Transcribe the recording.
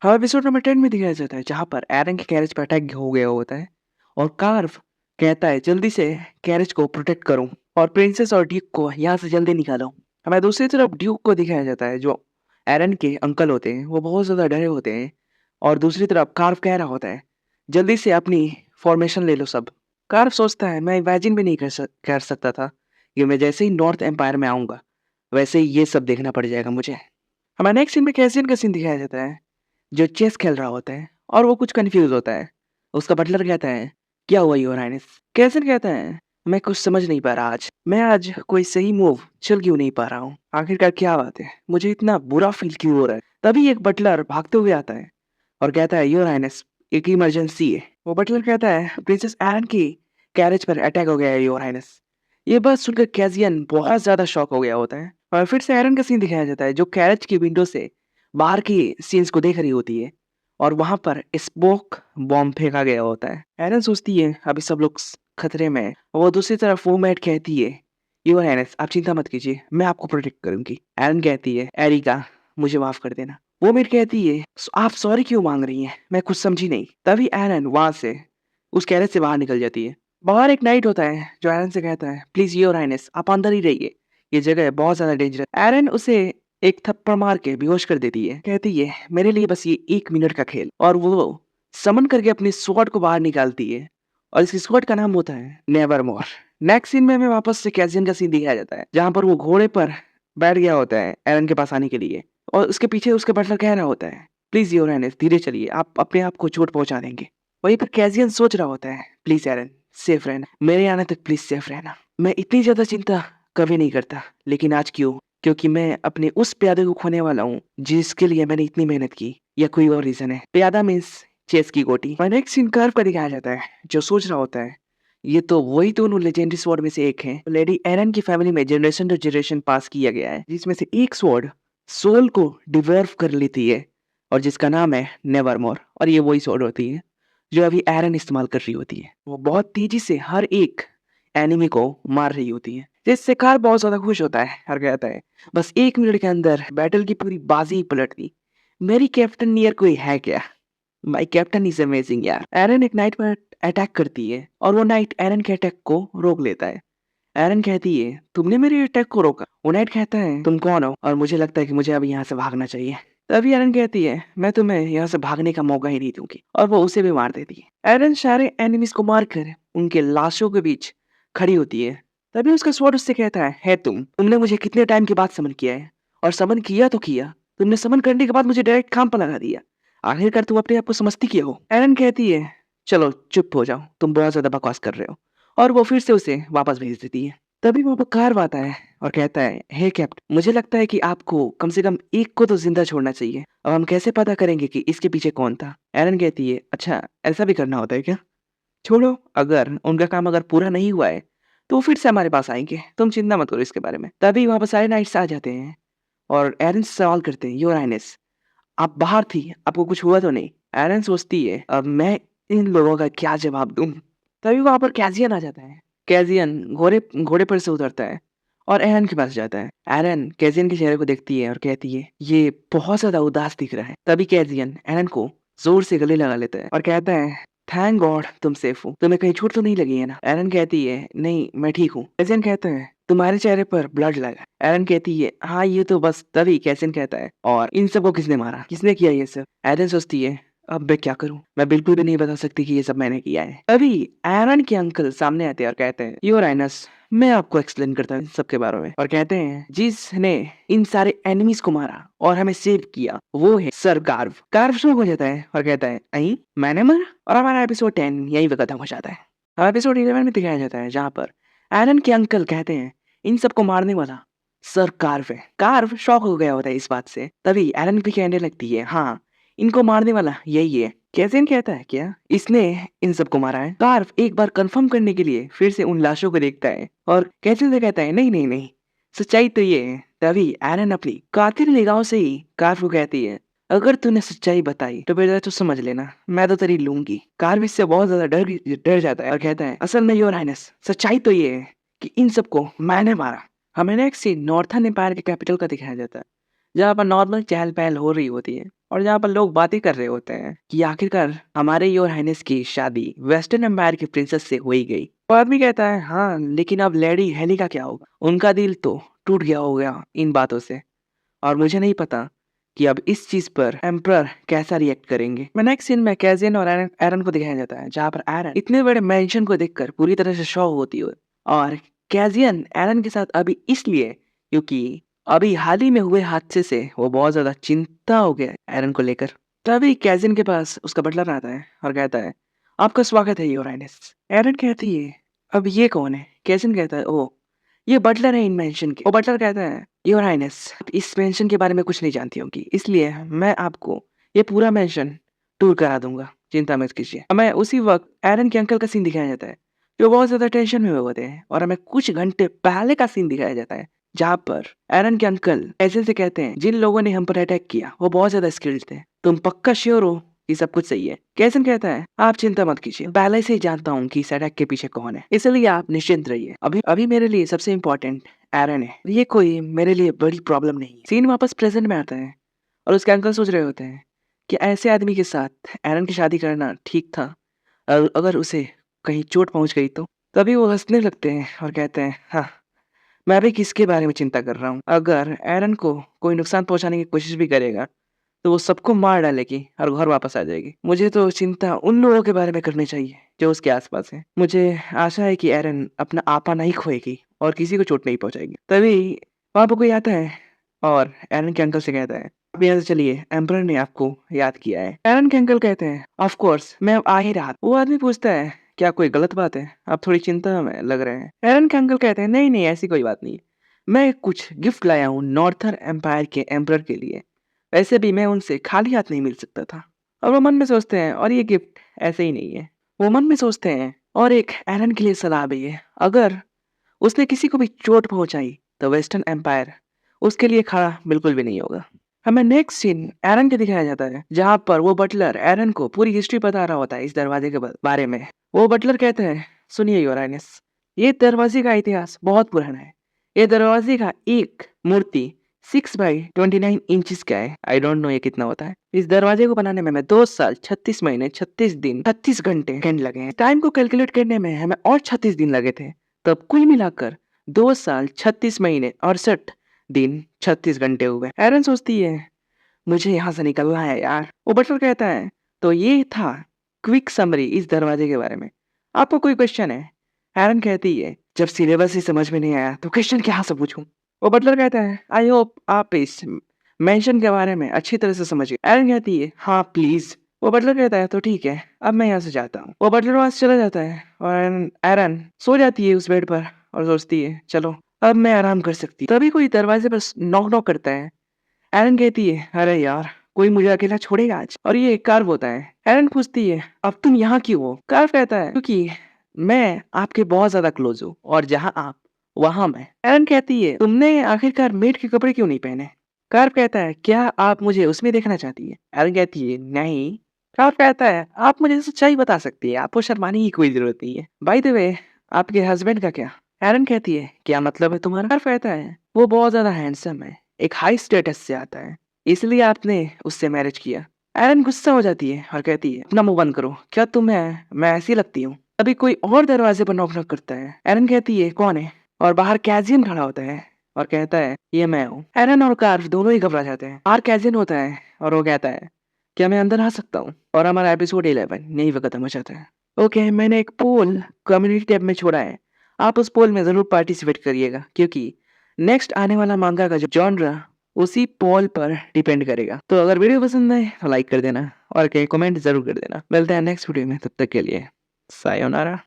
हाँ, episode number 10 में दिखाया जाता है जहाँ पर एरन के गैरेज पे अटैक हो गया होता है और कार्व कहता है जल्दी से गैरेज को प्रोटेक्ट करूं और प्रिंसेस और ड्यूक को यहाँ से जल्दी निकालो। हमें दूसरी तरफ ड्यूक को दिखाया जाता है जो एरन के अंकल होते हैं, वो बहुत ज़्यादा डरे होते हैं और दूसरी तरफ कार्व कह रहा होता है जल्दी से अपनी फॉर्मेशन ले लो सब। कार्व सोचता है मैं इमेजिन भी नहीं कर सकता था कि मैं जैसे ही नॉर्थ एम्पायर में आऊँगा वैसे ही ये सब देखना पड़ जाएगा मुझे। हमें नेक्स्ट सीन में कैसियन का सीन दिखाया जाता है जो चेस खेल रहा होता है और वो कुछ कंफ्यूज होता है। उसका बटलर कहता है क्या हुआ योर हाइनेस? कैसन कहता है मैं कुछ समझ नहीं पा रहा आज कोई सही मूव चल क्यों नहीं पा रहा हूँ, आखिरकार क्या बात है, मुझे इतना बुरा फील क्यों हो रहा है। तभी एक बटलर भागते हुए आता है और कहता है योर हाइनेस एक इमरजेंसी है। वो बटलर कहता है प्रिंसेस एरन की कैरेज पर अटैक हो गया है योर हाइनेस। ये बात सुनकर कैजियन बहुत ज्यादा शॉक हो गया होता है और फिर से एरन का सीन दिखाया जाता है जो कैरेज की विंडो से बाहर की सीन्स को देख रही होती है और वहां पर स्मोक बॉम्ब फेंका गया होता है। एरन सोचती है अभी सब लोग खतरे में हैं। वो दूसरी तरफ वो मैट कहती है योर हाइनेस आप चिंता मत कीजिए मैं आपको प्रोटेक्ट करूंगी। एरन कहती है एरिका मुझे माफ कर देना। वो मेट कहती है आप सॉरी क्यों मांग रही हैं, मैं कुछ समझी नहीं। तभी एरन वहां से उस कैरेज से बाहर निकल जाती है। बाहर एक नाइट होता है जो एरन से कहता है प्लीज योर हाइनेस आप अंदर ही रहिए, ये जगह बहुत ज्यादा डेंजरस। एरन उसे एक थप्पड़ मार के बेहोश कर देती है। कहती है मेरे लिए बस ये 1 मिनट का खेल और वो समन करके अपनी स्वॉर्ड को बाहर निकालती है और इसकी स्वॉर्ड का नाम होता है नेवर मोर। नेक्स्ट सीन में हमें वापस से कैसियन का सीन दिखाया जाता है जहां पर वो घोड़े पर बैठ गया होता है एरन के पास आने के लिए और उसके पीछे उसके बटलर कह रहा होता है प्लीज योर हाइनेस धीरे चलिए आप अपने आप को चोट पहुंचा देंगे। वहीं पर कैसियन सोच रहा होता है प्लीज एरन सेफ रहना, मेरे आने तक प्लीज सेफ रहना। मैं इतनी ज्यादा चिंता कभी नहीं करता लेकिन आज क्यों, क्योंकि मैं अपने उस प्यादे को खोने वाला हूँ जिसके लिए मैंने इतनी मेहनत की, या कोई और रीजन है। प्यादा मीन्स चेस की गोटी। और नेक्स्ट सीन कर्व पर दिखाया जाता है जो सोच रहा होता है ये तो वही दोनों लेजेंडरी स्वॉर्ड में से एक है लेडी एरन की फैमिली में जनरेशन टू जनरेशन पास किया गया है जिसमें से एक स्वॉर्ड सोल को डिवर्व कर लेती है और जिसका नाम है नेवरमोर। और ये वही स्वॉर्ड होती है जो अभी एरन इस्तेमाल कर रही होती है। वो बहुत तेजी से हर एक एनिमी को मार रही होती है जिससे कार बहुत ज्यादा खुश होता है और कहता है बस 1 मिनट के अंदर बैटल की पूरी बाजी ही पलट दी, मेरी कैप्टन नियर कोई है क्या, माय कैप्टन इज अमेजिंग यार। एरन एक नाइट पर अटैक करती है और वो नाइट एरन के अटैक को रोक लेता है। एरन कहती है तुमने मेरे अटैक को रोका। वो नाइट कहता है तुम कौन हो और मुझे लगता है कि मुझे अभी यहाँ से भागना चाहिए। तभी एरन कहती है मैं तुम्हें यहाँ से भागने का मौका ही नहीं दूंगी और वो उसे भी मार देती है। एरन सारे एनिमीज को मारकर उनके लाशों के बीच खड़ी होती है। तभी उसका स्वॉर्ड उससे कहता है तुमने मुझे कितने टाइम के बाद समन किया है और समन किया तो किया, तुमने समन करने के बाद मुझे डायरेक्ट काम पर लगा दिया, आखिरकार तुम अपने आप को समझती क्या हो। एरन कहती है चलो चुप हो जाओ तुम बहुत ज्यादा बकवास कर रहे हो और वो फिर से उसे वापस भेज देती है। तभी वहां पर कार आता है और कहता है हे कैप्टन मुझे लगता है कि आपको कम से कम एक को तो जिंदा छोड़ना चाहिए, अब हम कैसे पता करेंगे कि इसके पीछे कौन था। एरन कहती है अच्छा ऐसा भी करना होता है क्या, छोड़ो अगर उनका काम अगर पूरा नहीं हुआ है तो वो फिर से हमारे पास आएंगे, तुम चिंता मत करो इसके बारे में। तभी वहां पर सारे नाइट्स आ जाते हैं और एरन से सवाल करते हैं योर हाइनेस आप बाहर थी आपको कुछ हुआ तो नहीं। एरन सोचती है अब मैं इन लोगों का क्या जवाब दूं। तभी वहां पर कैजियन आ जाता है। कैजियन घोड़े घोड़े पर से उतरता है और एरन के पास जाता है। एरन कैजियन के चेहरे को देखती है और कहती है ये बहुत ज्यादा उदास दिख रहा है। तभी कैजियन एरन को जोर से गले लगा लेता है और कहता है थैंक गॉड तुम सेफ हो, तुम्हें कहीं चोट तो नहीं लगी है ना। एरन कहती है नहीं मैं ठीक हूँ। कैजियन कहता है तुम्हारे चेहरे पर ब्लड लगा। एरन कहती है हाँ ये तो बस। तभी कैसिन कहता है और इन सबको किसने मारा, किसने किया ये सब। एरन सोचती है अब मैं क्या करूं, मैं बिल्कुल भी नहीं बता सकती कि ये सब मैंने किया है। तभी एरन के अंकल सामने आते हैं और कहते हैं योर हाइनेस मैं आपको एक्सप्लेन करता हूँ इन सब के बारे में। और कहते हैं जिसने इन सारे एनिमीज को मारा और हमें सेव किया वो है सर कार्व। कार्व शौक हो जाता है और कहता है अई मैंने मारा। और हमारा एपिसोड 10 यही पे खत्म हो जाता है। अब एपिसोड 11 में दिखाया जाता है जहाँ पर एरन के अंकल कहते हैं इन सबको मारने वाला सर कार्व है। कार्व शॉक हो गया होता है इस बात से। तभी एरन भी कहने लगती है हाँ इनको मारने वाला यही है। कैसिन कहता है क्या इसने इन सबको मारा है। कार्व एक बार कंफर्म करने के लिए फिर से उन लाशों को देखता है और कैसिन से कहता है नहीं नहीं नहीं सच्चाई तो ये है। तभी एरन अपनी कातिल निगाहों से ही कार्व को कहती है अगर तूने सच्चाई बताई तो बेटा तो समझ लेना मैं तो तेरी लूंगी। कार्व इससे बहुत ज्यादा डर जाता है और कहता है असल में योर हाइनेस सच्चाई तो ये है कि इन सबको मैंने मारा। हमें नेक्स्ट सीन नॉर्थन एम्पायर के कैपिटल का दिखाया जाता है जहाँ पर नॉर्मल चहल पहल हो रही होती है। और जहाँ पर लोग बातें कर रहे होते हैं कि आखिरकार हमारे योर हाइनेस की शादी वेस्टर्न एम्पायर की प्रिंसेस से हो ही गई। वो आदमी कहता है हाँ, लेकिन अब लेडी हेली का क्या होगा? उनका दिल तो टूट गया होगा इन बातों से, और मुझे नहीं पता कि अब इस चीज पर एम्परर कैसा रिएक्ट करेंगे। मैं नेक्स्ट सीन में कैजियन और एरन एरन को दिखाया जाता है, जहाँ पर एरन इतने बड़े मेंशन को देखकर पूरी तरह से शॉक होती है, और कैजियन एरन के साथ अभी इसलिए क्योंकि अभी हाल ही में हुए हादसे से वो बहुत ज्यादा चिंता हो गया है एरन को लेकर। तभी कैजियन के पास उसका बटलर आता है और कहता है आपका स्वागत है योर हाइनेस। एरन कहती है अब ये कौन है? कैजियन कहता है ओ, ये बटलर है इन मेंशन के। वो बटलर कहता है योर हाइनेस, आप इस मेंशन के बारे में कुछ नहीं जानती होंगी, इसलिए मैं आपको ये पूरा मेंशन टूर करा दूंगा, चिंता मत कीजिए। हमें उसी वक्त एरन के अंकल का सीन दिखाया जाता है, जो बहुत ज्यादा टेंशन में होते हैं, और हमें कुछ घंटे पहले का सीन दिखाया जाता है, जहाँ पर एरन के अंकल ऐसे से कहते हैं जिन लोगों ने हम पर अटैक किया वो बहुत ज्यादा स्किल्ड थे, तुम पक्का श्योर हो ये सब कुछ सही है? कैसन कहता है आप चिंता मत कीजिए, पहले से ही जानता हूँ कि इस अटैक के पीछे कौन है, इसलिए आप निश्चिंत रहिए। अभी अभी मेरे लिए सबसे इम्पोर्टेंट एरन है, ये कोई मेरे लिए बड़ी प्रॉब्लम नहीं है। सीन वापस प्रेजेंट में आता है और उसके अंकल सोच रहे होते हैं कि ऐसे आदमी के साथ एरन की शादी करना ठीक था, और अगर उसे कहीं चोट पहुंच गई तो। तभी वो हंसने लगते हैं और कहते हैं हाँ, मैं भी किसके बारे में चिंता कर रहा हूँ, अगर एरन को कोई नुकसान पहुंचाने की कोशिश भी करेगा तो वो सबको मार डालेगी और घर वापस आ जाएगी। मुझे तो चिंता उन लोगों के बारे में करनी चाहिए जो उसके आसपास हैं। मुझे आशा है कि एरन अपना आपा नहीं खोएगी और किसी को चोट नहीं पहुंचाएगी। तभी वहां पर कोई आता है और एरन के अंकल से कहता है अब यहाँ से चलिए, एम्परर ने आपको याद किया है। एरन के अंकल कहते हैं ऑफ कोर्स मैं अब आ ही रहा। वो आदमी पूछता है क्या कोई गलत बात है? आप थोड़ी चिंता में लग रहे हैं। एरन के अंकल कहते हैं नहीं नहीं, ऐसी कोई बात नहीं है, मैं कुछ गिफ्ट लाया हूँ नॉर्थर्न एम्पायर के एम्परर के लिए, वैसे भी मैं उनसे खाली हाथ नहीं मिल सकता था। और वो मन में सोचते हैं और ये गिफ्ट ऐसे ही नहीं है। वो मन में सोचते हैं और एक एरन के लिए सलाह भी है, अगर उसने किसी को भी चोट पहुंचाई तो वेस्टर्न एम्पायर उसके लिए खड़ा बिल्कुल भी नहीं होगा। हमें नेक्स्ट सीन एरन के दिखाया जाता है, जहाँ पर वो बटलर एरन को पूरी हिस्ट्री बता रहा होता है इस दरवाजे के बारे में। वो बटलर कहते हैं सुनिए योर हाइनेस, ये दरवाजे का इतिहास बहुत पुराना है। ये दरवाजे का एक मूर्ति 6 बाई 29 इंचेस का है। आई डोंट नो ये कितना होता है। इस दरवाजे को बनाने में हमें 2 साल 36 महीने 36 दिन 36 घंटे लगे हैं। टाइम को कैलकुलेट करने में हमें और 36 दिन लगे थे, तब कुल मिलाकर 2 साल 36 महीने 68 दिन 36 घंटे हुए। एरन सोचती है मुझे यहाँ से निकलना है यार। वो बटलर कहता है तो ये था क्विक समरी इस दरवाजे के बारे में, आपको कोई क्वेश्चन है? एरन कहती है जब सिलेबस ही समझ में नहीं आया तो क्वेश्चन कहाँ से पूछूं? वो बटलर कहता है आई होप आप इस मेंशन के बारे में अच्छी तरह से समझ गए। एरन कहती है हाँ प्लीज। वो बटलर कहता है तो ठीक है, अब मैं यहाँ से जाता हूँ। वो बटलर वहां से चला जाता है और एरन सो जाती है उस बेड पर और सोचती है चलो अब मैं आराम कर सकती हूँ। तभी कोई दरवाजे पर नॉक नॉक करता है। एरन कहती है अरे यार कोई मुझे अकेला छोड़ेगा आज? और ये कार्व होता है। एरन पूछती है अब तुम यहाँ क्यों हो? कार्व कहता है क्योंकि मैं आपके बहुत ज्यादा क्लोज हूँ और जहाँ आप वहां मैं। एरन कहती है तुमने आखिरकार मेड के कपड़े क्यों नहीं पहने? कार्व कहता है क्या आप मुझे उसमें देखना चाहती है? एरन कहती है नहीं। कार्व कहता है आप मुझे सच्चाई बता सकती है, आपको शर्माने की कोई जरूरत नहीं है। बाय द वे आपके हस्बैंड का क्या? एरन कहती है क्या मतलब है तुम्हारा? कार्व कहता है वो बहुत ज्यादा हैंडसम है, एक हाई स्टेटस से आता है, इसलिए आपने उससे मैरिज किया। एरन गुस्सा हो जाती है और कहती है अपना मुंह बंद करो, क्या तुम्हें मैं ऐसी लगती हूँ? अभी कोई और दरवाजे पर नॉक नॉक करता है। एरन कहती है कौन है? और बाहर कैजियन खड़ा होता है और कहता है ये मैं हूँ। एरन और कार्व दोनों ही घबरा जाते हैं। बाहर कैजियन होता है और वो कहता है क्या मैं अंदर आ सकता हूँ? और हमारा एपिसोड 11 यहीं पे खत्म हो जाता है। ओके, मैंने एक पोल कम्युनिटी टैब में छोड़ा है, आप उस पोल में जरूर पार्टिसिपेट करिएगा, क्योंकि नेक्स्ट आने वाला मांगा का जो जॉनरा उसी पोल पर डिपेंड करेगा। तो अगर वीडियो पसंद आए तो लाइक कर देना और कमेंट जरूर कर देना। मिलते हैं नेक्स्ट वीडियो में, तब तक के लिए सायोनारा।